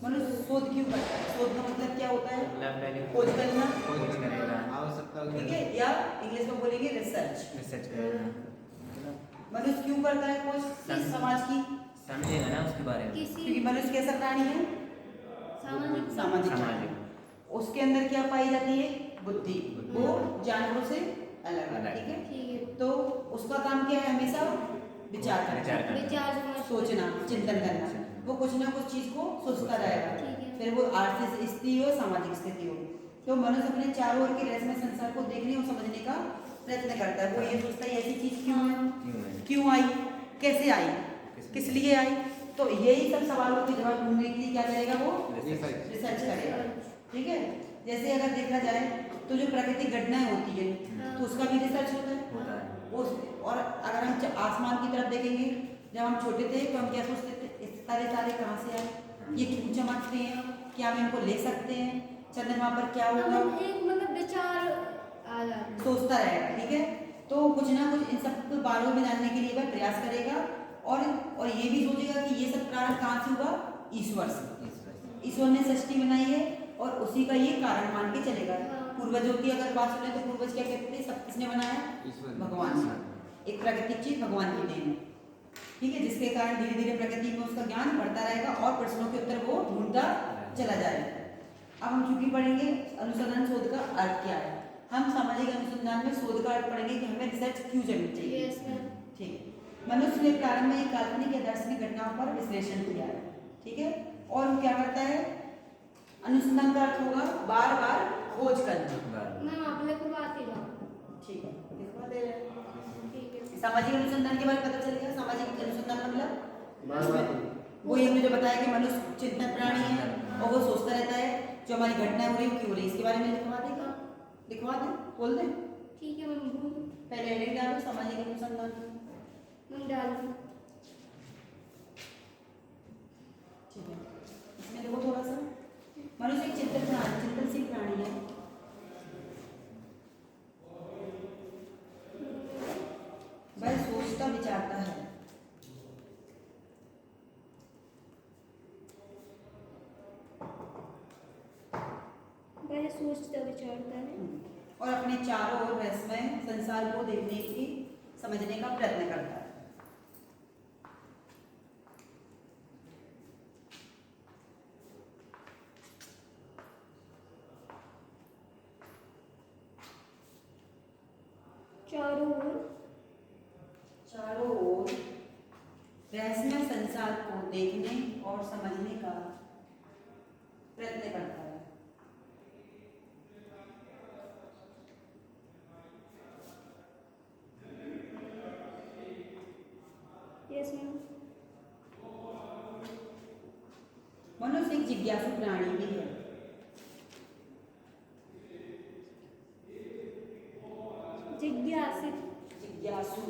मनुष्य शोध क्यों करता है? शोध का मतलब क्या होता है? मतलब पहले खोज करना, खोज करेगा, आवश्यकता ठीक है, या इंग्लिश में बोलेंगे रिसर्च। रिसर्च करेगा, मनुष्य क्यों करता है खोज? सम- समाज की, समझेगा ना उसके बारे में। क्योंकि मनुष्य कैसा प्राणी है? सामाजिक सामाजिक। सामाजिक। उसके अंदर क्या पाई जाती है? बुद्धि। वो जानवरों से अलग है, अलग। ठीक है। ठीक है। तो उसका काम क्या है? हमेशा विचार विचार करना, करना। विचार समझ सोचना, चिंतन करना। वो कुछ ना कुछ चीज को सोचता रहेगा, ठीक है। फिर वो आर्थिक स्थिति हो, सामाजिक स्थिति हो। तो मनुष्य अपने चारों ओर के रहस्यमय संसार को देखने और समझने का प्रयत्न करता है। वो ये सोचता है ऐसी चीज क्यों है, क्यों है? क्यों आई, कैसे आई, किस लिए आई। तो यही सब सवालों के जवाब ढूंढने के लिए क्या करेगा? वो रिसर्च करेगा, ठीक है। जैसे अगर देखा जाए तो जो प्राकृतिक घटनाएं होती है तो उसका भी रिसर्च होता है। होता है। और अगर हम आसमान की तरफ देखेंगे, जब हम छोटे थे तो हम क्या सोचते थे? इस तारे कहाँ से आए, ये क्यों चमकते हैं, क्या हम इनको ले सकते हैं, चंद्रमा पर क्या होगा, एक मतलब विचार आ जाता है। सोचता रहेगा, ठीक है। तो कुछ ना कुछ इन सब के बारे में जानने के लिए वह प्रयास करेगा और ये भी सोचेगा कि ये सब प्रारंभ कहाँ से हुआ? ईश्वर से। ईश्वर ने सृष्टि बनाई है और उसी का ये कारण मान के चलेगा। पूर्वजों की अगर बात सुने तो पूर्वज क्या कहते थे? सब किसने बनाया? भगवान ने। एक प्राकृतिक चीज भगवान की देन है, ठीक है, जिसके कारण धीरे धीरे प्रकृति में उसका ज्ञान बढ़ता रहेगा और प्रश्नों के उत्तर वो ढूंढता चला जाएगा। अब हम चूंकि पढ़ेंगे अनुसंधान शोध का अर्थ क्या है। हम सामाजिक अनुसंधान में शोध का अर्थ पढ़ेंगे कि हमें रिसर्च क्यों करनी चाहिए। Yes, ma'am. ठीक। मनुष्य ने प्रारंभ में एक काल्पनिक या दार्शनिक घटनाओं पर विश्लेषण किया है, ठीक है। और वो क्या करता है? अनुसंधान का अर्थ होगा बार बार खोज करना। मैम आप लिखवाते जाओ। ठीक है, लिखवा दे रहे हैं। ठीक है। सामाजिक अनुसंधान के बारे में पता चलेगा। सामाजिक अनुसंधान मतलब वो हमने जो बताया कि मनुष्य चिंतन प्राणी है और वो सोचता रहता है जो हमारी घटनाएं हो रही है क्यों हो रही है, इसके बारे में लिखवा देगा। लिखवा दे, बोल दे। ठीक है मैम, बोल पहले हेडिंग डालो सामाजिक अनुसंधान, मैम डाल दूँ। ठीक है। इसमें देखो थोड़ा सा, मनुष्य एक चिंतनशील प्राणी है। वह सोचता विचारता है, वह सोचता विचारता है और अपने चारों ओर रहस्यमय संसार को देखने की समझने का प्रयत्न करता है। चारों ओर रहस्यमय संसार को देखने और समझने का प्रयत्न करता है। Yes ma'am. मनुष्य एक जिज्ञासु प्राणी भी है। जिज्ञासु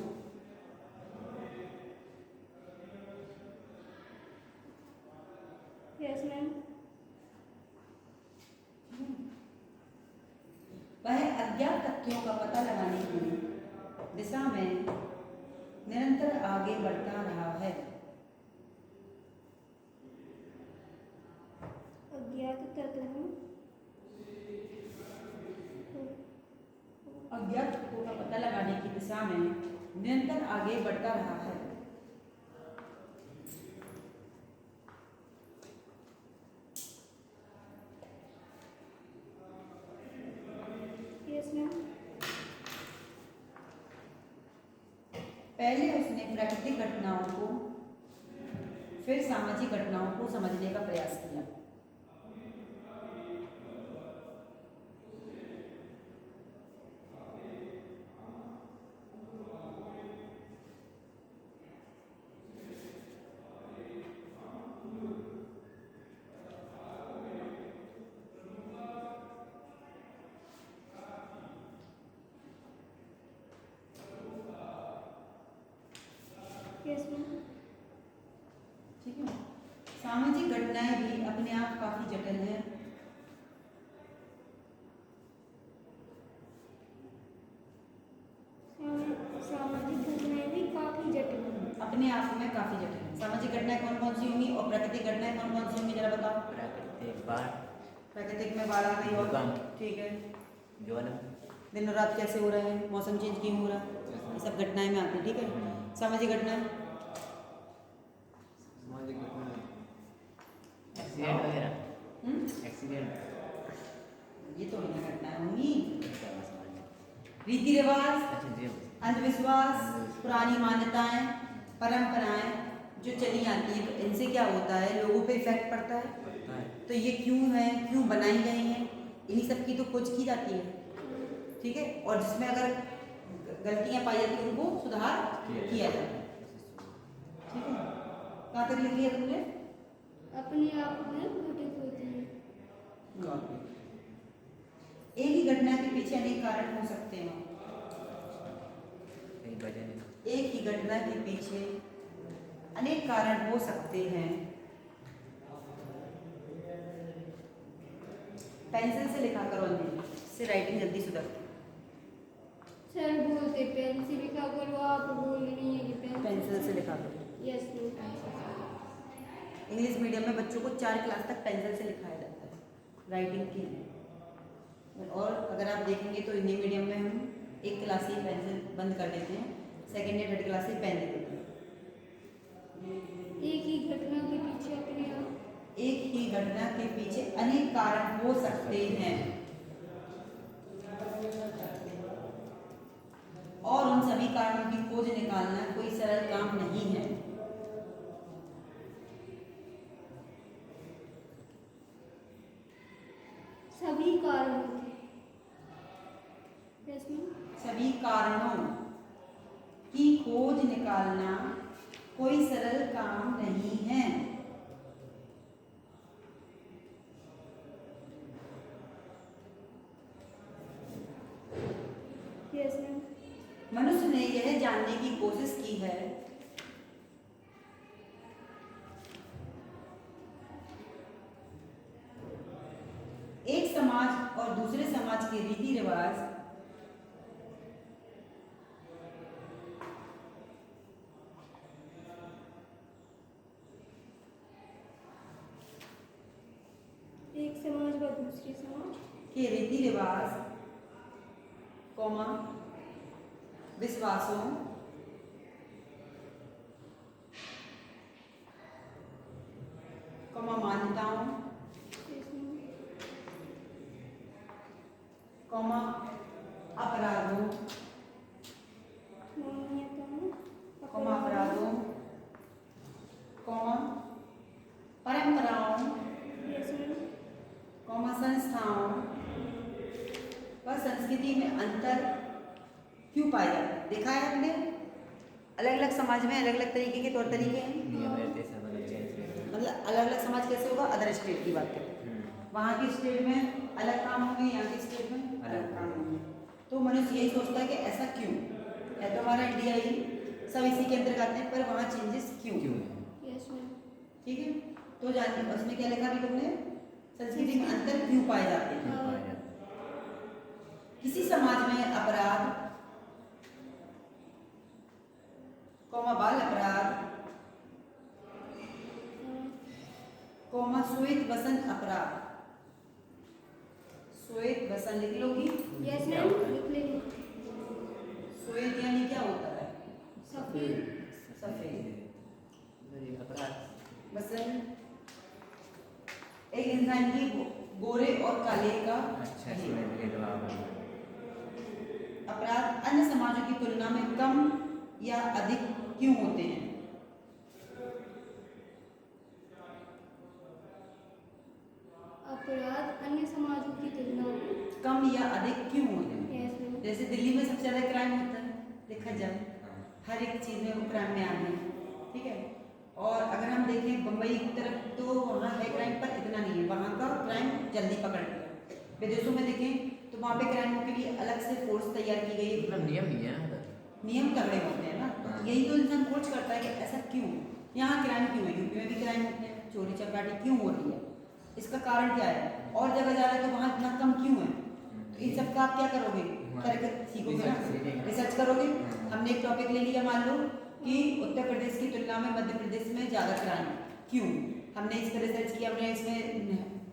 यस मैम। वह अज्ञात तथ्यों का पता लगाने की दिशा में निरंतर आगे बढ़ता रहा है। अज्ञात तत्वों अज्ञात तत्वों का पता लगाने की दिशा में निरंतर आगे बढ़ता रहा है। Yes ma'am. पहले उसने प्राकृतिक घटनाओं को फिर सामाजिक घटनाओं को समझने का प्रयास किया। Yes ma'am. ठीक है। सामाजिक घटनाएं भी अपने आप काफी जटिल है। सामाजिक घटनाएं भी काफी जटिल हैं। अपने आप में काफी जटिल है। सामाजिक घटनाएं कौन कौन सी होंगी और प्राकृतिक घटनाएं कौन कौन सी होंगी जरा बताओ। प्राकृतिक बाढ़, प्राकृतिक में बाढ़ आ गई और भूकंप। ठीक है। ज्वाला, दिन और रात कैसे हो रहा है, मौसम चेंज क्यों हो रहा है, ये सब घटनाएं में आती है। ठीक है। सामाजिक घटनाएं, सामाजिक घटना, एक्सीडेंट वगैरह, एक्सीडेंट, ये तो नहीं घटनाएं होंगी। समाज। रीति रिवाज, अच्छा जी, अंधविश्वास, पुरानी मान्यताएं, परंपराएं जो चली आती है, तो इनसे क्या होता है, लोगों पे इफेक्ट पड़ता है। पड़ता है। तो ये क्यों है, क्यों बनाई गई हैं, इन्हीं सब की तो खोज की जाती है। ठीक है। और जिसमें अगर गलतियां पाई जाती है उनको सुधार किया जाता है। ठीक है। कहाँ तक लिखी है तुमने? अपने आप में घटित होती है। एक ही घटना के पीछे अनेक कारण हो सकते हैं। कई वजह नहीं। एक ही घटना के पीछे अनेक कारण हो सकते हैं। पेंसिल से लिखा करो अंजलि, इससे राइटिंग जल्दी सुधरती है। सर बोलते पेन से लिखा करो, आप बोल रही हैं कि पेंसिल से लिखा करो। Yes ma'am. इंग्लिश मीडियम में बच्चों को 4 क्लास तक पेंसिल से लिखाया जाता है राइटिंग के लिए। और अगर आप देखेंगे तो हिंदी मीडियम में हम 1 क्लास ही पेंसिल बंद कर देते हैं, सेकेंड या थर्ड क्लास से पेन दे देते हैं। एक ही घटना के पीछे अपने आप, एक ही घटना के पीछे अनेक कारण हो सकते हैं और उन सभी कारणों की खोज निकालना कोई सरल काम नहीं है। सभी कारण होते हैं। Yes ma'am. सभी कारणों की खोज निकालना कोई सरल काम नहीं है। Yes ma'am. मनुष्य ने यह जानने की कोशिश की है एक समाज और दूसरे समाज के रीति रिवाज एक समाज व दूसरे समाज के रीति रिवाज कौमा विश्वासों कौमा मान्यताओं यस मैम। कौमा अपराधों मान्यताओं, कौमा अपराधों कौमा परंपराओं यस मैम। कौमा संस्थाओं व संस्कृति में अंतर क्यों पाए जाते हैं। देखा है आपने, अलग अलग समाज में अलग अलग तरीके के तौर तरीके हैं। नियम रहते सब अलग चेंज रहते। मतलब अलग अलग समाज कैसे होगा, अदर स्टेट की बात करते हैं। वहाँ के स्टेट में अलग काम होंगे, यहाँ के स्टेट में अलग काम होंगे। तो मनुष्य यही सोचता है कि ऐसा क्यों है, तो हमारा इंडिया ही सब इसी के अंतर्गत आते हैं, पर वहाँ चेंजेस क्यों। Yes ma'am. ठीक है। तो जानिए उसमें क्या लिखा भी तुमने, संस्कृति में अंतर क्यों पाए जाते हैं। किसी समाज में अपराध कौमा बाल अपराध कौमा श्वेत वसंत अपराध, श्वेत वसंत लिख लोगी। Yes ma'am. लिख लेंगे। श्वेत यानी क्या होता है, सफेद। सफेद। अपराध, वसंत एक इंसान की गोरे और काले का अच्छा इसमें भेदभाव। अपराध अन्य समाजों की तुलना में कम या अधिक क्यों होते हैं। अपराध अन्य समाजों की तुलना में कम या अधिक क्यों होते हैं। Yes ma'am. जैसे दिल्ली में सबसे ज्यादा क्राइम होता है, देखा जाए हर एक चीज में वो क्राइम में आ गए हैं। ठीक है। और अगर हम देखें बम्बई की तरफ तो वहाँ है क्राइम पर इतना नहीं है, वहाँ का क्राइम जल्दी पकड़ लिया। विदेशों में देखें तो वहाँ पे क्राइमों के लिए अलग से फोर्स तैयार की गई है, मतलब नियम ही है ना। नियम तगड़े होते हैं ना। हाँ। यही तो इंसान खोज करता है कि ऐसा क्यों, यहाँ क्राइम क्यों है, यूपी में भी क्राइम होते हैं, चोरी चपाटी क्यों हो रही है, इसका कारण क्या है, और जगह जा रहे हैं तो वहाँ इतना कम क्यों है। तो इन सब का आप क्या करोगे, करके सीखोगे ना, रिसर्च करोगे। हमने एक टॉपिक ले लिया, मान लो कि उत्तर प्रदेश की तुलना में मध्य प्रदेश में ज़्यादा क्राइम है, क्यों। हमने इस पर रिसर्च किया, हमने इसमें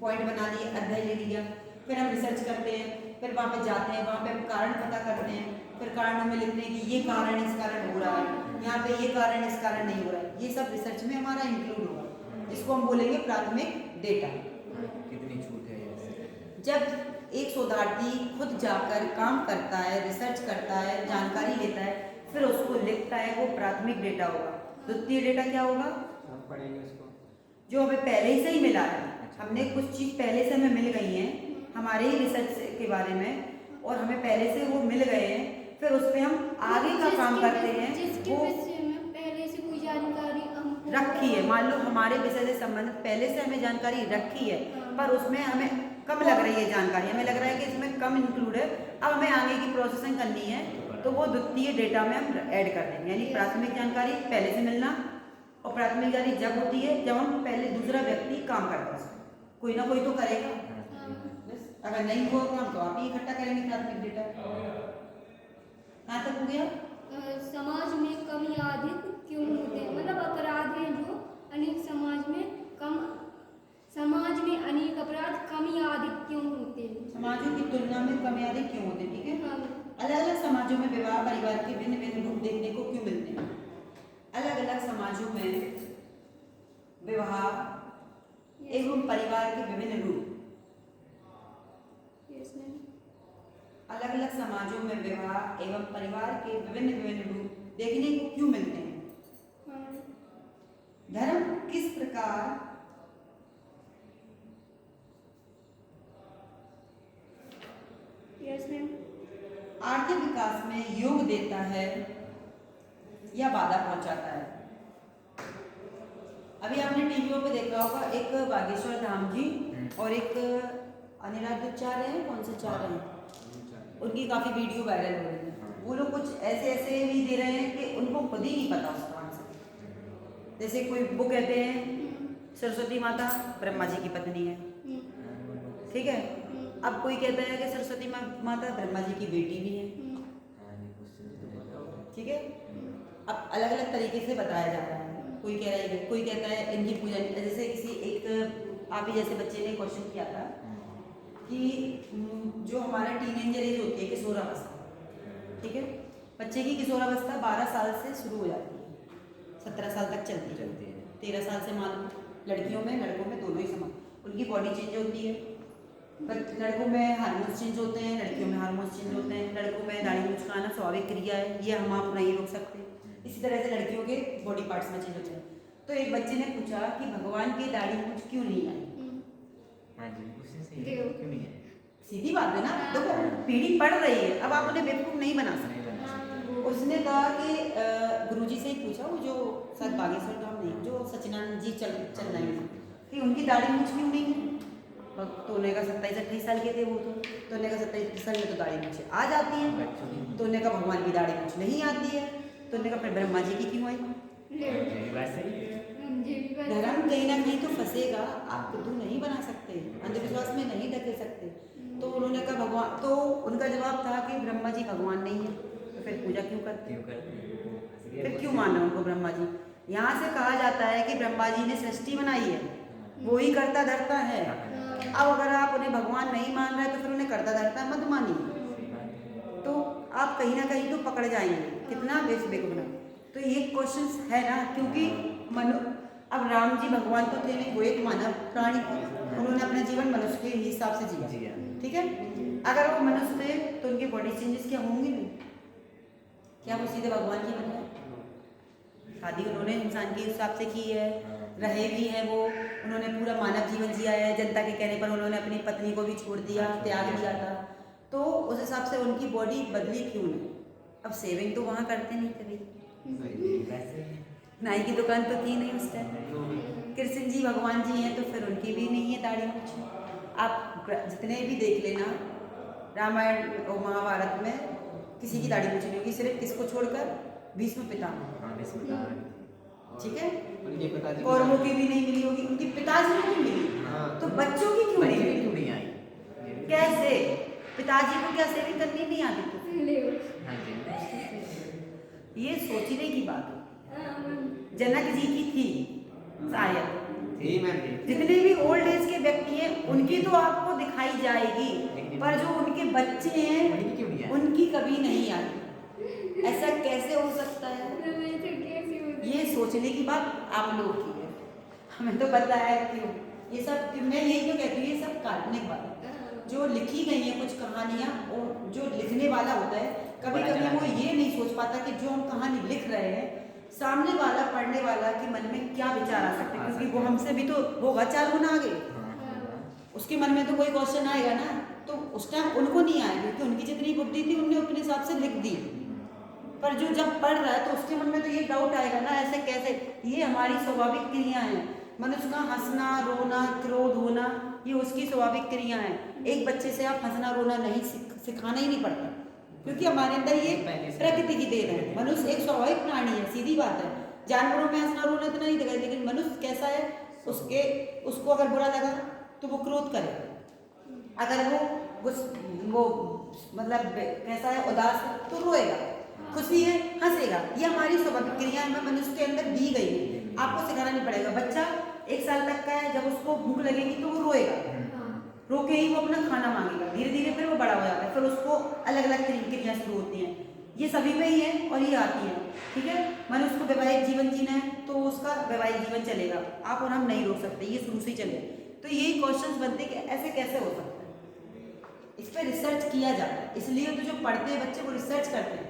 पॉइंट बना लिए, अध्याय ले लिया, फिर हम रिसर्च करते हैं, फिर वहाँ पे जाते हैं, वहाँ पे हम कारण पता करते हैं, फिर कारणों में लिखते हैं कि ये कारण इस कारण हो रहा है, यहाँ पे ये कारण इस कारण नहीं हो रहा है। ये सब रिसर्च में हमारा इंक्लूड होगा, जिसको हम बोलेंगे प्राथमिक डेटा। कितनी छूट है इससे? जब एक शोधार्थी खुद जाकर काम करता है, रिसर्च करता है, जानकारी लेता है, फिर उसको लिखता है, वो प्राथमिक डेटा होगा। द्वितीय डेटा क्या होगा? हम पढ़ेंगे उसको। जो हमें पहले ही से ही मिला है, हमने कुछ चीज़ पहले से हमें मिल गई हैं हमारे ही रिसर्च के बारे में, और हमें पहले से वो मिल गए हैं, फिर उस पर हम आगे का काम करते हैं। जिसके वो विषय में पहले से कोई जानकारी हमको रखी है, मान लो हमारे विषय से संबंधित पहले से हमें जानकारी रखी है, पर उसमें हमें कम लग रही है जानकारी, हमें लग रहा है कि इसमें कम इंक्लूड है, अब हमें आगे की प्रोसेसिंग करनी है, तो वो द्वितीय डेटा में हम ऐड कर देंगे। यानी प्राथमिक जानकारी पहले से मिलना, और प्राथमिक जानकारी जब होती है जब हम पहले दूसरा व्यक्ति काम करता है, कोई ना कोई तो करेगा, अगर नहीं हुआ काम तो आप ही इकट्ठा करेंगे प्राथमिक डेटा। कहाँ तक हो गया? समाज में कम या अधिक क्यों होते हैं, मतलब अपराध हैं जो अनेक समाज में अनेक अपराध कम या अधिक क्यों होते हैं। समाजों की तुलना में कम या अधिक क्यों होते हैं, ठीक है। हाँ, अलग अलग समाजों में विवाह परिवार के भिन्न भिन्न रूप देखने को क्यों मिलते हैं। अलग अलग समाजों में विवाह एवं परिवार के विभिन्न रूप, yes, ma'am. अलग अलग समाजों में विवाह एवं परिवार के विभिन्न विभिन्न रूप देखने को क्यों मिलते हैं। हाँ, धर्म किस प्रकार yes, ma'am. आर्थिक विकास में योग देता है या बाधा पहुंचाता है। अभी आपने टीवीओ पे देखा होगा, एक बागेश्वर धाम जी और एक अनिरुद्धाचार्य हैं, कौन से चार हैं, उनकी काफ़ी वीडियो वायरल हो रही है। वो लोग कुछ ऐसे ऐसे भी दे रहे हैं कि उनको खुद ही नहीं पता उसका आंसर। जैसे कोई वो कहते हैं सरस्वती माता ब्रह्मा जी की पत्नी है, ठीक है। अब कोई कहता है कि सरस्वती माता ब्रह्मा जी की बेटी भी है, ठीक है। अब अलग अलग तरीके से बताया जा रहा है। कोई कह रहा है, कोई कहता है इनकी पूजा, जैसे किसी एक आप ही जैसे बच्चे ने क्वेश्चन किया था कि जो हमारा टीनेजर एज होती है किशोरावस्था, ठीक है, बच्चे की किशोरावस्था 12 साल से शुरू हो जाती है, 17 साल तक चलती है। 13 साल से मान लड़कियों में लड़कों में दोनों ही समान, उनकी बॉडी चेंज होती है। लड़कों में हार्मोन्स चेंज होते हैं, लड़कियों में हार्मोन्स चेंज होते हैं। लड़कों में दाढ़ी मूंछ आना स्वाभाविक क्रिया है, ये हम आप नहीं रोक सकते। इसी तरह से लड़कियों के बॉडी पार्ट्स में चेंज होते हैं। तो एक बच्चे ने पूछा कि भगवान के दाढ़ी मूंछ क्यों नहीं आई। क्यों नहीं है? सीधी बात है ना, देखो पीढ़ी पढ़ रही है, अब आप उन्हें बेवकूफ नहीं बना सकते। उसने कहा कि गुरुजी से ही पूछा, वो जो शायद बागेश्वर धाम नहीं, जो सचिनानंद जी चल रहे हैं, कि उनकी दाढ़ी मूंछ क्यों नहीं है। तो उन्हें कहा 27-28 साल के थे वो, तो उन्हें कहा 27 साल में तो दाढ़ी मूंछ आ जाती है। तो उन्हें कहा भगवान की दाढ़ी मूंछ नहीं आती है। तो उन्हें कहा फिर ब्रह्मा जी की क्यों आई। धर्म कहीं ना कहीं तो फंसेगा, आप खुद नहीं बना सकते, अंधविश्वास में नहीं ढकेल सकते। तो उन्होंने कहा भगवान, तो उनका जवाब था कि ब्रह्मा जी भगवान नहीं है, तो फिर पूजा क्यों करते, फिर क्यों मानना उनको ब्रह्मा जी। यहाँ से कहा जाता है कि ब्रह्मा जी ने सृष्टि बनाई है, वो ही करता धरता है। अब अगर आप उन्हें भगवान नहीं मान रहे तो फिर उन्हें करता धरता मत मानिए, तो आप कहीं ना कहीं तो पकड़ जाएंगे, कितना बेवकूफ। तो ये क्वेश्चन है ना, क्योंकि अब राम जी भगवान तो थे नहीं, वो एक मानव प्राणी थे, उन्होंने अपना जीवन मनुष्य के हिसाब से जिया, ठीक है। अगर वो मनुष्य थे तो उनकी बॉडी चेंजेस क्या होंगी नहीं, क्या वो सीधे भगवान की बन गए। शादी उन्होंने इंसान के हिसाब से की है, रहे भी हैं वो, उन्होंने पूरा मानव जीवन जिया है। जनता के कहने पर उन्होंने अपनी पत्नी को भी छोड़ दिया, त्याग दिया था, तो उस हिसाब से उनकी बॉडी बदली क्यों नहीं। अब सेविंग तो वहाँ करते नहीं थे, नाई की दुकान तो थी नहीं उस टाइम। कृष्ण जी भगवान जी हैं तो फिर उनकी भी नहीं है दाढ़ी मूंछ। आप जितने भी देख लेना रामायण और महाभारत में किसी की दाढ़ी मूंछ नहीं होगी, सिर्फ किसको छोड़कर भीष्म पितामह, ठीक है। कौरवों की भी नहीं मिली होगी, उनकी पिताजी को भी मिली, तो बच्चों की क्यों नहीं आई। कैसे पिताजी को क्या सेविंग करनी नहीं आती थी, ये सोचने की बात है। जनक जी की थी शायद, थी मैम थी। जितने भी ओल्ड एज के व्यक्ति हैं उनकी तो आपको दिखाई जाएगी, पर जो उनके बच्चे हैं उनकी क्यों नहीं आई? उनकी कभी नहीं आती। ऐसा कैसे हो सकता है? ये सोचने की बात आप लोग की है, हमें तो पता है क्यों ये सब। मैं यही तो कहती हूँ, ये सब काल्पनिक बात है जो लिखी गई है, कुछ कहानियाँ, और जो लिखने वाला होता है कभी कभी वो ये नहीं सोच पाता कि जो हम कहानी लिख रहे हैं सामने वाला पढ़ने वाला के मन में क्या विचार आ सकते हैं, क्योंकि वो हमसे भी तो होगा 4 गुना आगे, उसके मन में तो कोई क्वेश्चन आएगा ना, तो उस टाइम उनको नहीं आएगा क्योंकि उनकी जितनी बुद्धि थी उनने अपने हिसाब से लिख दी। पर जो जब पढ़ रहा है तो उसके मन में तो ये डाउट आएगा ना, ऐसे कैसे? ये हमारी स्वाभाविक क्रिया है। मनुष्य का हंसना, रोना, क्रोध होना, ये उसकी स्वाभाविक क्रिया है। एक बच्चे से आप हंसना रोना नहीं सिखाना ही नहीं पड़ता, क्योंकि हमारे अंदर ये प्रकृति की देन है। मनुष्य एक स्वाभाविक प्राणी है, सीधी बात है। जानवरों में हंसना रोना इतना नहीं दिखाई, लेकिन मनुष्य कैसा है, उसको अगर बुरा लगा तो वो क्रोध करेगा, अगर वो मतलब कैसा है, उदास तो रोएगा, खुशी है हंसेगा। ये हमारी स्वाभाविक क्रिया में मनुष्य के अंदर दी गई है, आपको सिखाना नहीं पड़ेगा। बच्चा 1 साल तक का है, जब उसको भूख लगेगी तो वो रोएगा, रो के ही वो अपना खाना मांगेगा, धीरे धीरे फिर वो बड़ा हो जाता है, फिर उसको अलग अलग क्रियाएं शुरू होती हैं। ये सभी में ही है और ये आती है, ठीक है। मनुष्य को वैवाहिक जीवन जीना है तो उसका वैवाहिक जीवन चलेगा, आप और हम नहीं रोक सकते, ये शुरू से ही चलेगा। तो यही क्वेश्चंस बनते हैं कि ऐसे कैसे हो सकता है, इस पर रिसर्च किया जाता है। इसलिए तो जो पढ़ते हैं बच्चे वो रिसर्च करते हैं,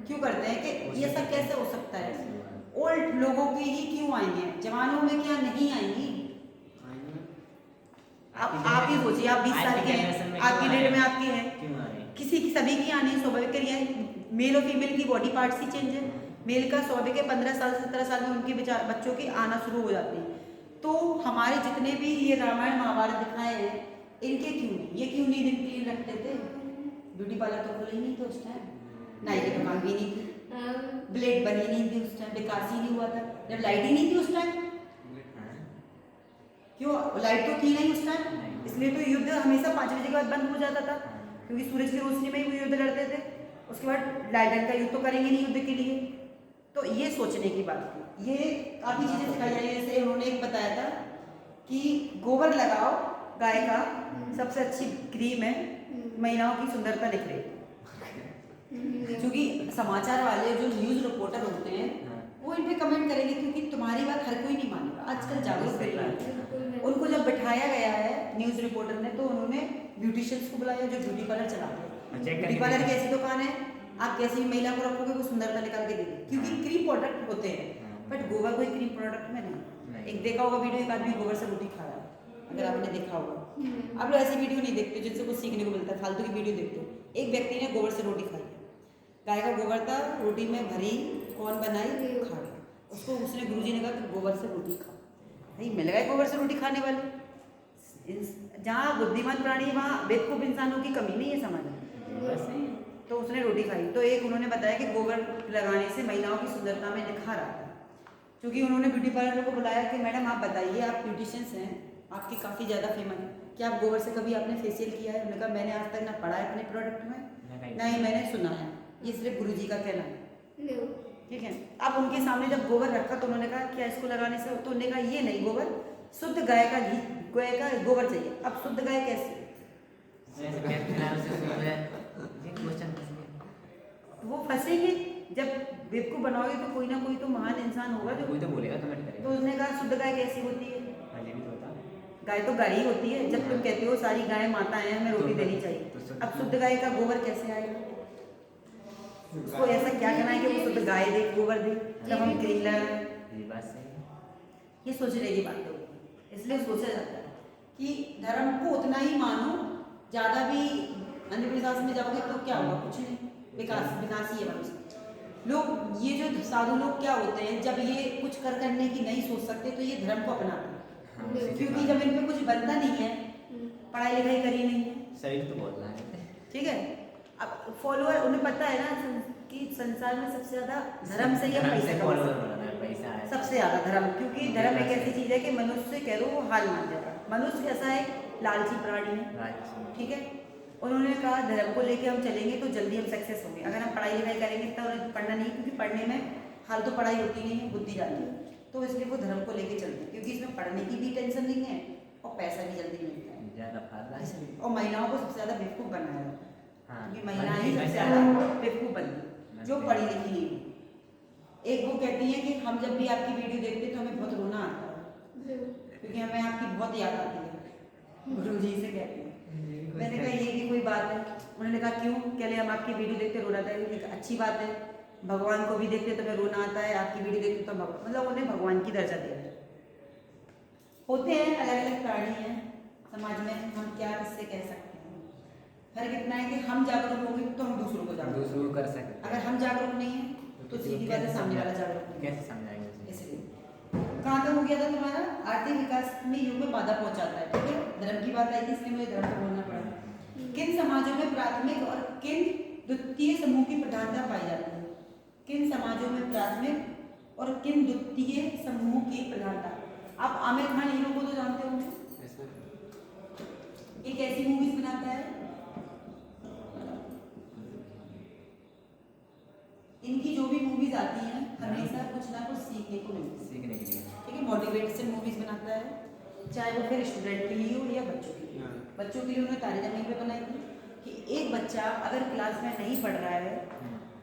क्यों करते हैं कि ये सब कैसे हो सकता है। ओल्ड लोगों की ही क्यों आएंगे, जवानों में क्या नहीं आएंगी? आप ही सोचिए, आप 20 साल के हैं, आपकी डेट में आपकी है, किसी की सभी की आनी स्वाभाविक क्रिया है। मेल और फीमेल की बॉडी पार्ट्स ही चेंज है। मेल का स्वाभाविक है 15 साल से 17 साल में उनके बच्चों के आना शुरू हो जाते हैं। तो हमारे जितने भी ये रामायण महाभारत दिखाए हैं, इनके क्यों नहीं, ये क्यों नहीं दिन रखते थे? ब्यूटी पार्लर तो खुले ही नहीं थे उस टाइम, नाई की दुकान भी नहीं थी, ब्लेड बनी नहीं थी उस टाइम, विकास ही नहीं हुआ था, जब लाइट ही नहीं थी उस टाइम। क्यों? लाइट तो थी नहीं उस टाइम, इसलिए तो युद्ध हमेशा 5 बजे के बाद बंद हो जाता था, क्योंकि सूरज की रोशनी में ही वो युद्ध लड़ते थे। उसके बाद लाइट का युद्ध तो करेंगे नहीं युद्ध के लिए। तो ये सोचने की बात थी। ये काफ़ी चीज़ें सिखाई जाए, जैसे उन्होंने एक बताया था कि गोबर लगाओ गाय का, सबसे अच्छी क्रीम है, महिलाओं की सुंदरता निखरेगी। क्योंकि समाचार वाले जो न्यूज़ रिपोर्टर होते हैं वो इन पे कमेंट करेंगे, क्योंकि तुम्हारी बात हर कोई नहीं मानेगा। आजकल जागरूक है, उनको जब बिठाया गया है न्यूज़ रिपोर्टर ने, तो उन्होंने ब्यूटिशियंस को बुलाया जो ब्यूटी पार्लर चलाते हैं। ब्यूटी पार्लर की ऐसी दुकान है, आप कैसी महिला को रखोगे वो सुंदरता निकाल के देगी, क्योंकि क्रीम प्रोडक्ट होते हैं, बट गोबर कोई क्रीम प्रोडक्ट में नहीं। एक देखा होगा वीडियो, एक आदमी गोबर से रोटी खा रहा है, अगर आपने देखा होगा। आप लोग ऐसी वीडियो नहीं देखते जिनसे कुछ सीखने को मिलता है, फालतू की वीडियो देखते हो। एक व्यक्ति ने गोबर से रोटी खाई, गाय का गोबर था, रोटी में भरी, कौन बनाई, खा गया। उसको उसने गुरुजी ने कहा कि गोबर से रोटी खा, भाई मिल गए गोबर से रोटी खाने वाले। जहाँ बुद्धिमान प्राणी है वहाँ बेवकूफ़ इंसानों की कमी नहीं है समाज में। तो उसने रोटी खाई। तो एक उन्होंने बताया कि गोबर लगाने से महिलाओं की सुंदरता में निखार आता है। क्योंकि उन्होंने ब्यूटी पार्लर को बुलाया कि मैडम आप बताइए, आप ब्यूटिशियंस हैं, आपकी काफ़ी ज़्यादा फेमस है, क्या आप गोबर से कभी आपने फेशियल किया है? उन्होंने कहा मैंने आज तक ना पढ़ा है अपने प्रोडक्ट में, ना ही मैंने सुना है, ये सिर्फ गुरुजी का कहना है, ठीक है। अब उनके सामने जब गोबर रखा तो उन्होंने कहा क्या इसको लगाने से, तो उन्होंने कहा ये नहीं, गोबर शुद्ध गाय का घी, गाय का गोबर चाहिए। अब शुद्ध गाय कैसे? वो फंसेंगे जब बेवकूफ बनाओगे, तो कोई ना कोई तो महान इंसान होगा जो कोई तो बोलेगा, कमेंट करेगा। तो उसने कहा शुद्ध गाय कैसी होती है? ये भी तो होता है, गाय तो गाय ही होती है। जब तुम कहते हो सारी गाय माता है, हमें रोटी देनी चाहिए, अब शुद्ध गाय का गोबर कैसे आएगा? उसको ऐसा क्या करना है कि वो शुद्ध गाय दे, गोबर दे, जब हम क्रीम लगाए? ये बात सही है। ये सोचने की बात होती है। इसलिए सोचा जाता है कि धर्म को उतना ही मानो, ज़्यादा भी अंधविश्वास में जाओगे तो क्या होगा? कुछ नहीं, विनाश ही है मनुष्य। लोग ये जो साधु लोग क्या होते हैं, जब ये कुछ करने की नहीं सोच सकते तो ये धर्म को अपनाते हैं, क्योंकि जब इनमें कुछ बनता नहीं है, पढ़ाई लिखाई करी नहीं है, शरीर तो बहुत लाए, ठीक है। अब फॉलोअर, उन्हें पता है ना कि संसार में सबसे ज़्यादा धर्म से या पैसा पैसा है सबसे ज़्यादा धर्म, क्योंकि धर्म एक ऐसी चीज़ है कि मनुष्य कह दो वो हाल मान जाएगा। मनुष्य ऐसा है लालची प्राणी है, ठीक है। उन्होंने कहा धर्म को लेके हम चलेंगे तो जल्दी हम सक्सेस होंगे। अगर हम पढ़ाई लिखाई करेंगे तो पढ़ना नहीं, क्योंकि पढ़ने में हाल तो पढ़ाई होती नहीं है, बुद्धि जाती है। तो इसलिए वो धर्म को लेके चलते हैं, क्योंकि इसमें पढ़ने की भी टेंशन नहीं है और पैसा भी जल्दी मिलता है ज़्यादा फायदा है। इसलिए। और महिलाओं को सबसे ज़्यादा बेवकूफ़ बनाया जाता है, हाँ, क्योंकि महिलाएं ही बनती सबसे हैं। ज़्यादा बेवकूफ़ बनती जो पढ़ी लिखी नहीं है। एक वो कहती है कि हम जब भी आपकी वीडियो देखते हैं तो हमें बहुत रोना आता है, क्योंकि हमें आपकी बहुत याद आती है, गुरु जी से कहते हैं। मैंने कहा ये भी कोई बात है? उन्होंने कहा क्यों? कह ले हम आपकी वीडियो देखते रोना आता है। अच्छी बात है, भगवान को भी देखते तो मैं रोना आता है, आपकी वीडियो देखते तो मतलब उन्हें भगवान की दर्जा दिया है। होते हैं अलग अलग प्राणी हैं समाज में, हम क्या किससे कह सकते हैं। फर्क इतना है कि हम जागरूक होंगे तो हम दूसरों को जागरूक दूसरों कर सकते हैं। अगर हम जागरूक नहीं है तो सीधी बात है सामने वाला जागरूक नहीं है। कैसे समझाएंगे उसे? इसलिए कहाँ तक हो गया था तुम्हारा? आर्थिक विकास में युग में बाधा पहुंचाता है, ठीक है। धर्म की बात आई थी इसलिए मुझे धर्म को बोलना पड़ा। किन समाजों में प्राथमिक और किन द्वितीय समूह की प्रधानता पाई जाती है? किन समाजों में प्राथमिक और किन द्वितीय समूह की प्रधानता? आप आमिर खान हीरो को तो जानते होंगे, ये कैसी मूवीज बनाता है? इनकी जो भी मूवीज आती हैं हमेशा कुछ ना कुछ सीखने को मिलता है, सीखने के लिए। ठीक है। मोटिवेशन मूवीज बनाता है, चाहे वो फिर स्टूडेंट के लिए हो या बच्चों के लिए। बच्चों के लिए उन्होंने तारे ज़मीन पे बनाई थी कि एक बच्चा अगर क्लास में नहीं पढ़ रहा है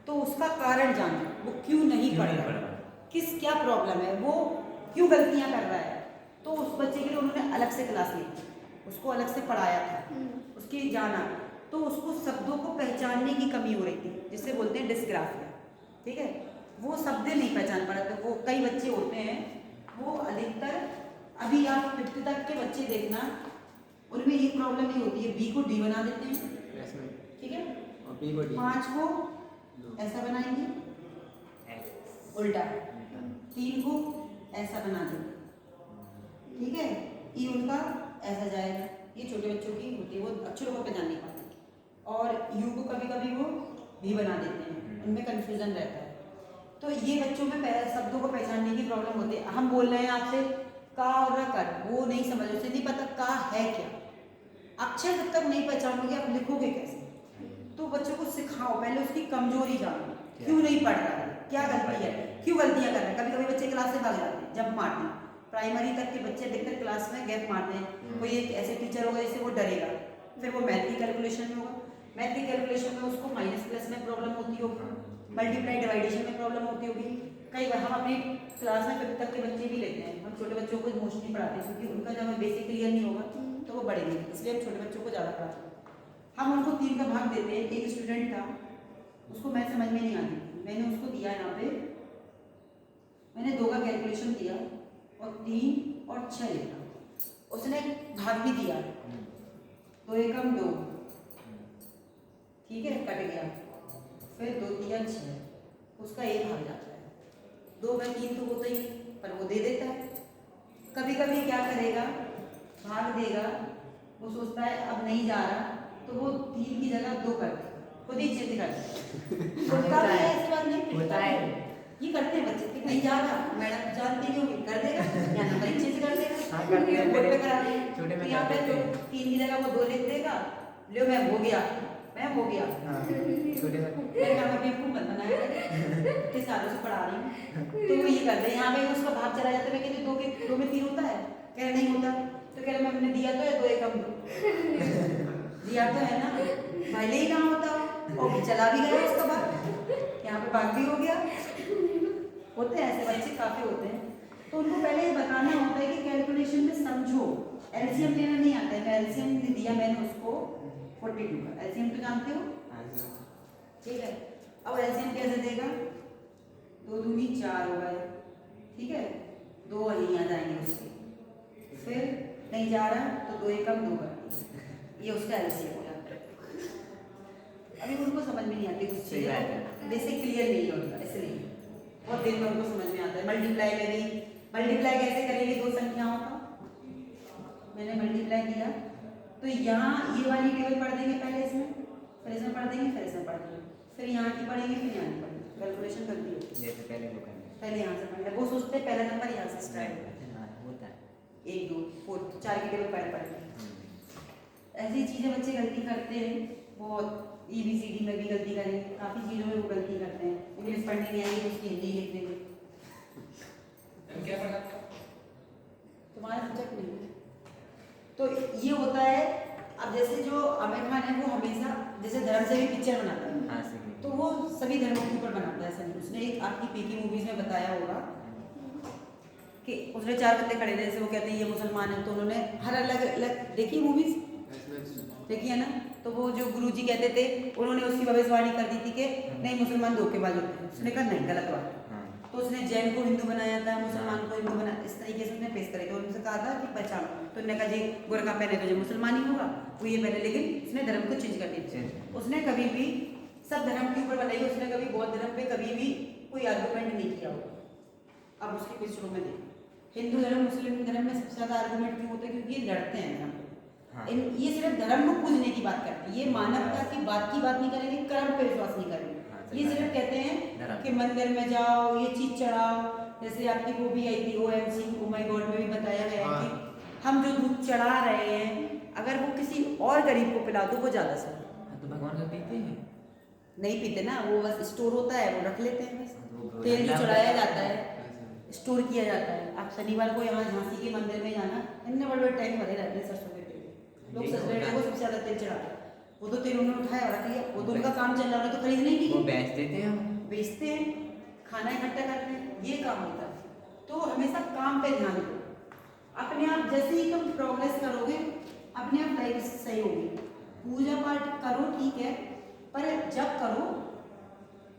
तो उसका कारण जानो, वो क्यों नहीं पढ़ रहा है, किस क्या प्रॉब्लम है, वो क्यों गलतियां कर रहा है। तो उस बच्चे के लिए उन्होंने अलग से क्लास ली, उसको अलग से पढ़ाया था, उसकी जाना। तो उसको शब्दों को पहचानने की कमी हो रही थी, जिसे बोलते हैं डिस्ग्राफिया, ठीक है। वो शब्द नहीं पहचान पा रहे थे। वो कई बच्चे होते हैं, वो अधिकतर अभी आप 50 तक के बच्चे देखना, उनमें ये प्रॉब्लम नहीं होती है। बी को डी बना देते हैं, ठीक है, 5 को ऐसा बनाएंगे उल्टा, 3 को ऐसा बना देंगे, ठीक है। ई उनका ऐसा जाएगा। ये छोटे बच्चों की होती है, वो अक्षरों को पहचान नहीं पाते। और यू को कभी कभी वो भी बना देते हैं, उनमें कंफ्यूजन रहता है। तो ये बच्चों में शब्दों को पहचानने की प्रॉब्लम होती है। हम बोल रहे हैं आपसे का और र कर, वो नहीं समझ, उसे नहीं पता का है क्या। अक्षर जब तक नहीं पहचानोगे आप लिखोगे कैसे? तो बच्चों को सिखाओ, पहले उसकी कमजोरी जानो, क्यों नहीं पढ़ रहा है, क्या गलती है, क्यों गलतियां कर रहे हैं। कभी कभी बच्चे क्लास से भाग जाते हैं, जंप मारते हैं। प्राइमरी तक के बच्चे अधिकतर क्लास में गैप मारते हैं। कोई एक ऐसे टीचर होगा जिससे वो डरेगा, फिर वो मैथ की कैलकुलेशन में होगा, मैथ की कैलकुलेशन में उसको माइनस प्लस में प्रॉब्लम होती होगी, मल्टीप्लाई डिवाइडेशन में प्रॉब्लम होती होगी। कई बार हम अपनी क्लास में 5th तक के बच्चे भी लेते हैं, हम छोटे बच्चों को मोस्टली पढ़ाते हैं, क्योंकि उनका जब बेसिक क्लियर नहीं होगा तो वो बढ़ेंगे, इसलिए हम छोटे बच्चों को ज़्यादा पढ़ाते हैं। हम उनको 3 का भाग देते हैं। एक स्टूडेंट था, उसको मैथ समझ में नहीं आती थी, मैंने उसको दिया यहाँ पे, मैंने 2 का कैलकुलेशन दिया और 3 और 6 लिखा। उसने भाग भी दिया, 2 एकम 2, ठीक है, कट गया, फिर 2 3 6, उसका 1 भाग जाता है। 2 में 3 तो होता ही, पर वो दे देता है। कभी कभी क्या करेगा, भाग देगा, वो सोचता है अब नहीं जा रहा, तो वो 3 की जगह 2 कर देगा, खुद ही चेंज कर देगा। होता है ऐसी बात नहीं, होता है, ये करते हैं बच्चे कि नहीं जा रहा, मैडम जानती नहीं होगी, कर देगा या नंबर चेंज कर देगा। हाँ, करते हैं, बोर्ड पे करा देंगे, छोटे में यहाँ पे करते तो हैं। 3 की जगह वो 2 लिख देगा, लो मैम हो गया, मैम हो गया। छोटे में मेरे घर में बेवकूफ मत बनाया कर, इतने सालों से पढ़ा रही हूँ। तो वो ये कर दे, यहाँ पे उसका भाग चला जाता है। मैं कहती 2 में 3 होता है, कह रहे नहीं होता, तो कह रहे मैं हमने दिया तो है 2 एकम 2 दिया तो है ना, पहले ही ना होता और चला भी गया उसका भाग, यहाँ पे भाग भी हो गया। होते हैं ऐसे बच्चे, काफी होते हैं। तो उनको पहले ये बताना होता है कि कैलकुलेशन में समझो, एलसीएम देना नहीं आता है। मैं एलसीएम दिया मैंने उसको 42 का, एलसीएम तो जानते हो, ठीक है। अब एलसीएम कैसे देगा, 2 दूनी 4 हो गए, ठीक है, 2 वहीं आ जाएंगे उसके, फिर नहीं जा रहा तो 2 एकम 2 कर दिया, ये उसका एलसीएम हो जाता है। अभी उनको समझ में नहीं आती कुछ चीज़ें, बेसिक क्लियर नहीं होता, इसलिए बहुत देर में उनको समझ में आता है। मल्टीप्लाई में भी, मल्टीप्लाई कैसे करेंगे 2 संख्याओं का, मैंने मल्टीप्लाई किया तो यहाँ ये वाली टेबल पढ़ देंगे पहले, इसमें फिर इसमें पढ़ देंगे, फिर इसमें पढ़ देंगे, फिर यहाँ की पढ़ेंगे, फिर यहाँ की पढ़ेंगे, कैलकुलेशन कर दी जैसे पहले वो करते पहले यहाँ से पढ़, वो सोचते हैं पहला नंबर यहाँ से स्टार्ट हैं। हाँ, होता है। 1 2 4 की टेबल पहले पढ़ेंगे। ऐसी चीज़ें बच्चे गलती करते हैं बहुत, EBCD में भी गलती करेंगे, काफ़ी चीज़ों में वो गलती करते हैं। इंग्लिश पढ़ने नहीं आएगी तो उसकी हिंदी लिख देंगे, क्या पढ़ा? तुम्हारा सब्जेक्ट नहीं है। तो ये होता है, अब जैसे जो आमिर खान है वो हमेशा जैसे धर्म से भी पिक्चर बनाता है, हाँ सही तो वो सभी धर्मों के ऊपर बनाता है। ऐसा उसने एक आपकी पीकी मूवीज में बताया होगा कि उसने 4 बंदे खड़े थे, जैसे वो कहते हैं ये मुसलमान है, तो उन्होंने हर अलग अलग देखी मूवीज देखी है ना, तो वो जो गुरुजी कहते थे उन्होंने उसकी भविष्यवाणी कर दी थी कि नहीं मुसलमान धोखेबाज होते हैं। उसने कहा नहीं, गलत बात। हाँ तो उसने जैन को हिंदू बनाया था, मुसलमान को हिंदू बनाया, इस तरीके से उसने पेश करे थे। उनसे कहा था कि पहचानो, तो उन्होंने कहा जी गोरखा पहने तो जो मुसलमान ही होगा, वो ये पहने, लेकिन उसने धर्म को चेंज कर दिया। उसने कभी भी सब धर्म के ऊपर बनाई, उसने कभी बौद्ध धर्म पे कभी भी कोई आर्गूमेंट नहीं किया होगा। अब उसके पिक्चरों में देखो, हिंदू धर्म मुस्लिम धर्म में सबसे ज्यादा आर्गूमेंट क्यों होता है? क्योंकि ये लड़ते हैं धर्म को। हाँ। ये सिर्फ धर्म को पूजने की बात करते हैं, ये मानवता की बात नहीं करेंगे, कर्म पे विश्वास नहीं हाँ, करेंगे। सही ये बात सिर्फ है। कहते हैं धर्म। कि मंदिर में जाओ, ये चीज चढ़ाओ। जैसे आपकी वो भी आई थी OMC ओ माय गॉड में भी बताया गया है कि हम जो दूध चढ़ा रहे हैं अगर वो किसी और गरीब को पिला दो वो ज्यादा सही है। हाँ, तो भगवान का पीते हैं। नहीं पीते ना, वो बस स्टोर होता है, वो रख लेते हैं बस। वो तेल जो लाभ चढ़ाया होता जाता है स्टोर किया जाता है। आप शनिवार को यहाँ झांसी के मंदिर में जाना, इतने बड़े बड़े टैंक भरे रहते हैं सरसों के तेल, लोग ससुराल को सबसे ज्यादा तेल चढ़ाते हैं। वो तो तेल उन्होंने उठाया और रख लिया, वो तो उनका काम चल रहा है, तो खरीद नहीं वो की, बेच देते हैं। बेचते हैं, खाना इकट्ठा करते हैं, ये काम होता है। तो हमेशा काम पे ध्यान दो, अपने आप जैसे ही तुम प्रोग्रेस करोगे अपने आप लाइफ सही होगी। पूजा पाठ करो ठीक है, पर जब करो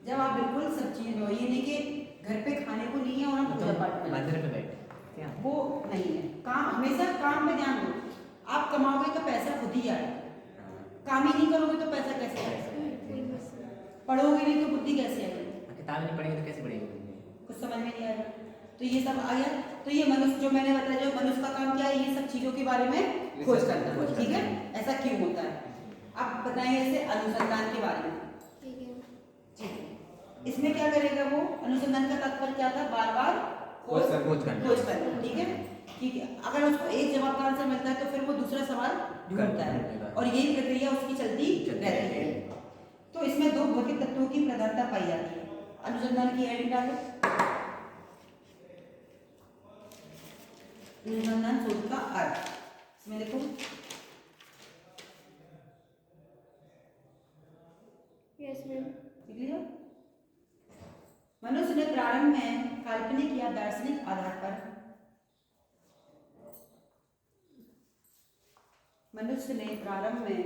जब आप बिल्कुल सब चीज हो, ये नहीं कि घर पे खाने को नहीं है और हम पूजा पाठ करें, मंदिर में बैठे क्या? वो नहीं है। काम हमेशा काम पे ध्यान दो, आप कमाओगे तो पैसा खुद ही आएगा। हाँ। काम ही नहीं करोगे तो पैसा कैसे आएगा? पढ़ोगे नहीं तो बुद्धि कैसे आएगी? किताब नहीं पढ़ेंगे तो कैसे पढ़ेंगे? कुछ समझ में नहीं आएगा। तो ये सब आ गया। तो ये मनुष्य जो मैंने बताया, जो मनुष्य का काम क्या है, ये सब चीजों के बारे में खोज करना है, ठीक है? ऐसा क्यों होता है? अब बताएंगे ऐसे अनुसंधान के बारे में, ठीक है। ठीक है? इसमें क्या करेगा वो? अनुसंधान का तात्पर्य क्या था? बार बार खोज करना। खोज करना, ठीक है? ठीक है। अगर उसको एक जवाब का आंसर मिलता है तो फिर वो दूसरा सवाल ढूंढता है और यही प्रक्रिया उसकी चलती रहती है। तो इसमें 2 भौतिक तत्वों की प्रधानता पाई जाती है। अनुसंधान की हेडिंग डालो, अनुसंधान शोध का अर्थ। इसमें देखो यस मैम। क्लियर? मनुष्य ने प्रारंभ में काल्पनिक या दार्शनिक आधार पर मनुष्य ने प्रारंभ में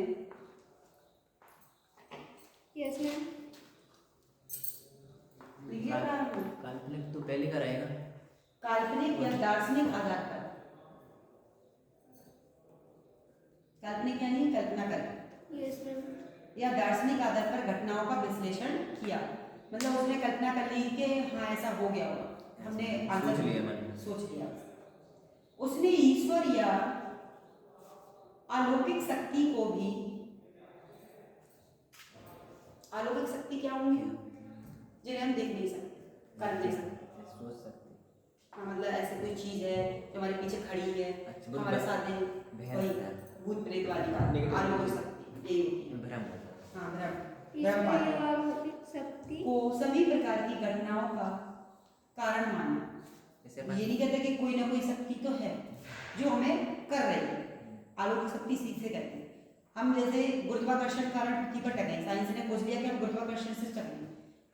यस मैम। काल्पनिक तो पहले का रहेगा। काल्पनिक या दार्शनिक आधार पर, काल्पनिक यानी कल्पना कर, यस मैम। या दार्शनिक आधार पर घटनाओं का विश्लेषण किया। मतलब उसने कल्पना कर ली कि हाँ ऐसा हो गया होगा, हमने आंसर सोच लिया मन में। सोच लिया। उसने ईश्वर या अलौकिक शक्ति को भी, अलौकिक शक्ति क्या होंगी? जिन्हें हम देख नहीं सकते, कर नहीं सकते, सोच सकते। हाँ, मतलब ऐसे कोई चीज है जो हमारे पीछे खड़ी है, अच्छा, हमारे साथ है, वही भूत प्रेत वाली बात, अलौकिक शक्ति, ये होती है। भ्रम होता है। हाँ, भ्रम ईश्वर बात या अलौकिक शक्ति को सभी प्रकार की घटनाओं का कारण मानना। जैसे ये नहीं कहते कि कोई ना कोई शक्ति तो है जो हमें कर रही है। अलौकिक शक्ति सीधे कहते हैं। हम जैसे गुरुत्वाकर्षण कारण पृथ्वी पर टकराए, साइंस ने खोज लिया कि हम गुरुत्वाकर्षण से टकराए।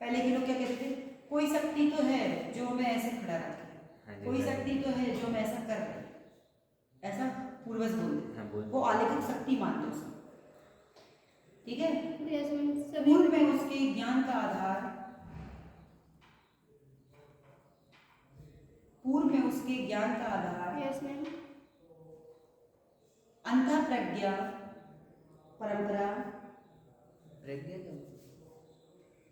पहले के लोग क्या कहते थे? कोई शक्ति तो है जो हमें ऐसे खड़ा रखे, कोई शक्ति तो है जो हमें ऐसा कर रही है, ऐसा पूर्वज बोलते, वो अलौकिक शक्ति मानते उसको, ठीक है? Yes ma'am. सभी पूर्व में उसके ज्ञान का आधार, पूर्व में उसके ज्ञान का आधार यस मैम। अंतः प्रज्ञा परंपरा।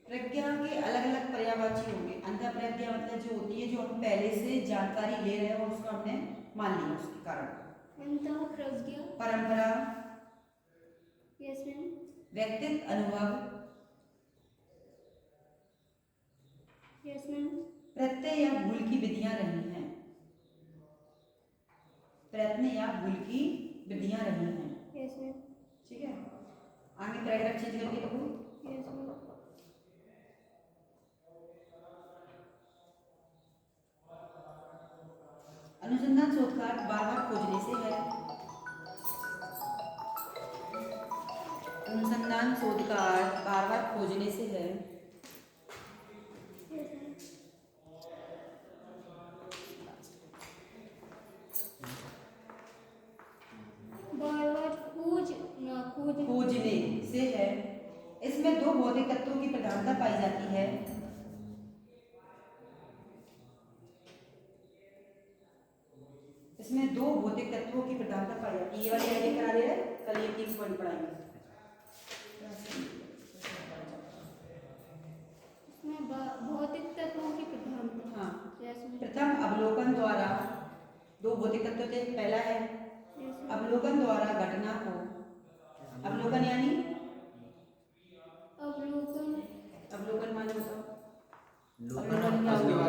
प्रज्ञा के अलग अलग पर्यायवाची होंगे। अंतः प्रज्ञा मतलब जो होती है जो हम पहले से जानकारी ले रहे हैं और उसको हमने मान लिया उसके कारण। अंतः प्रज्ञा। परंपरा, यस मैम। व्यक्तित्व अनुभव, यस मैम। प्रत्यय या भूल की विधियां रही हैं, प्रयत्न या भूल की विधियां रही हैं, यस मैम। ठीक है? आगे पैराग्राफ चेंज करके देखो। Yes ma'am. अनुसंधान शोधकार बार बार खोजने से है। अनुसंधान शोधकार बार बार खोजने से है। बार बार खोजने से है। इसमें दो भौतिक तत्वों की प्रधानता पाई जाती है। इसमें दो भौतिक तत्वों की प्रधानता पाई जाती है। ये वाली आइडिया करा दे रहा है, कल ये 3 पॉइंट पढ़ाएंगे। इसमें भौतिक तत्वों की प्रधानता। हाँ, Yes, प्रथम अवलोकन द्वारा दो भौतिक तत्व थे। पहला है yes, अवलोकन द्वारा घटना को, अवलोकन यानी अवलोकन। अवलोकन माने बताओ। लोकन अवलोकन क्या हुआ?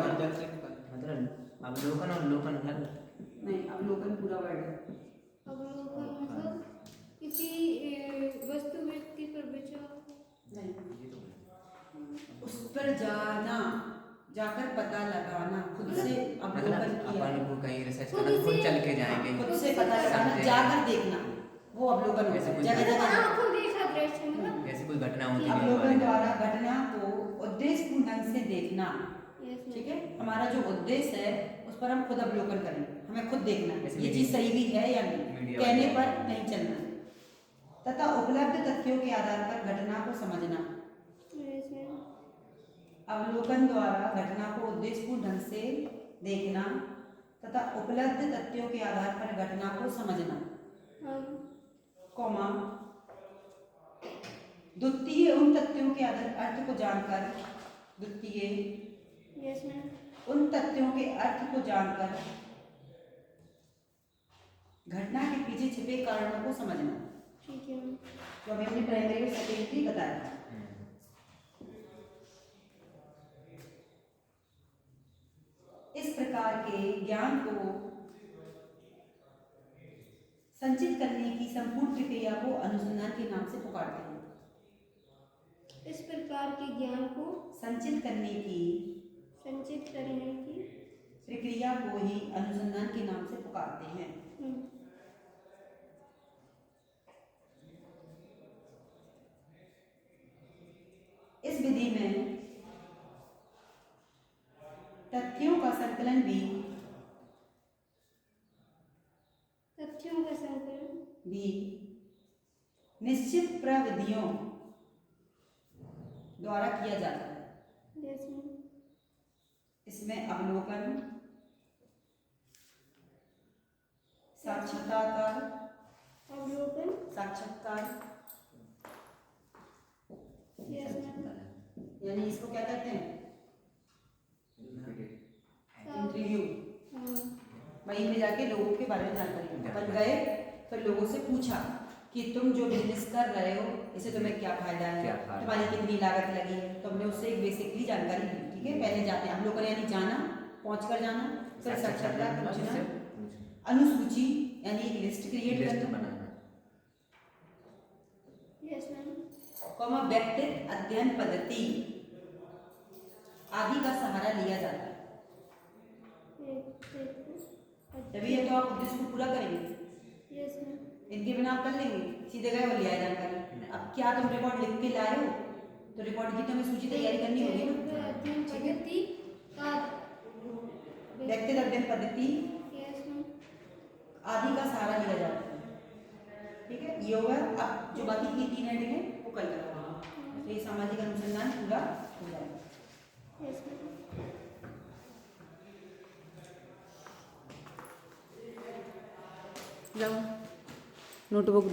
मतलब अवलोकन और लोकन अलग। नहीं, अवलोकन पूरा वर्ड है। अवलोकन मतलब किसी वस्तु व्यक्ति पर विचार। नहीं, उस पर जाना, जाकर पता लगाना, खुद से मतलब अवलोकन किया, अपन को कहीं रिसर्च खुद करना, खुद से- चल के जाएंगे। खुद से पता लगाना, समझे। जाकर देखना, वो अवलोकन होता है। जगह जगह आंखों देखा दृश्य मतलब। जैसे कोई घटना होती है अवलोकन द्वारा घटना को उद्देश्यपूर्ण ढंग से देखना। Yes, ठीक है, हमारा जो उद्देश्य है उस पर हम खुद अवलोकन करें, हमें खुद देखना है जैसे ये मीडिया- चीज सही भी है या नहीं, मीडिया कहने वाले- पर नहीं चलना, तथा उपलब्ध तथ्यों के आधार पर घटना को समझना। Yes, अवलोकन द्वारा घटना को उद्देश्यपूर्ण ढंग से देखना तथा उपलब्ध तथ्यों के आधार पर घटना को समझना, कॉमा द्वितीय उन तथ्यों के अर्थ को जानकर, द्वितीय Yes, उन तथ्यों के अर्थ को जानकर घटना के पीछे छिपे कारणों को समझना। ठीक है। जो हमें अपनी प्राइमरी और सेकेंडरी बताया था। इस प्रकार के ज्ञान को संचित करने की संपूर्ण प्रक्रिया को अनुसंधान के नाम से पुकारते हैं। इस प्रकार के ज्ञान को संचित करने की संचित करने की प्रक्रिया को ही अनुसंधान के नाम से पुकारते हैं। इस विधि में तथ्यों का संकलन भी निश्चित प्रविधियों द्वारा किया जाता है। Yes, इसमें अवलोकन, साक्षात्कार, अवलोकन। साक्षात्कार Yes, यानी इसको क्या कहते हैं? इंटरव्यू। वहीं में जाके लोगों के बारे में जानकारी अपन गए, फिर लोगों से पूछा कि तुम जो बिजनेस कर रहे हो इससे तुम्हें क्या फायदा है, तुम्हारी कितनी लागत लगी है, तो हमने उससे एक बेसिकली जानकारी ली। ठीक है, पहले जाते हैं हम लोग यानी जाना, पहुंच कर जाना, फिर साक्षात्कार पूछना, अनुसूची यानी एक लिस्ट क्रिएट करना, व्यक्तित्व अध्ययन पद्धति आदि का सहारा लिया जाता है। तभी ये तो आप उद्देश्य को पूरा करेंगे। इनके बिना आप कर लेंगे, सीधे गए और लिया जानकारी। अब क्या तुम रिकॉर्ड लिख के लाए हो, तो रिकॉर्ड की तुम्हें सूची तैयारी करनी होगी ना। व्यक्तिगत अध्ययन पद्धति आदि का सहारा लिया जाता है। ठीक है, ये होगा। अब जो बाकी की 3 हेडिंग है वो कल करवाना, तो ये सामाजिक अनुसंधान पूरा हो जाएगा। नोटबुक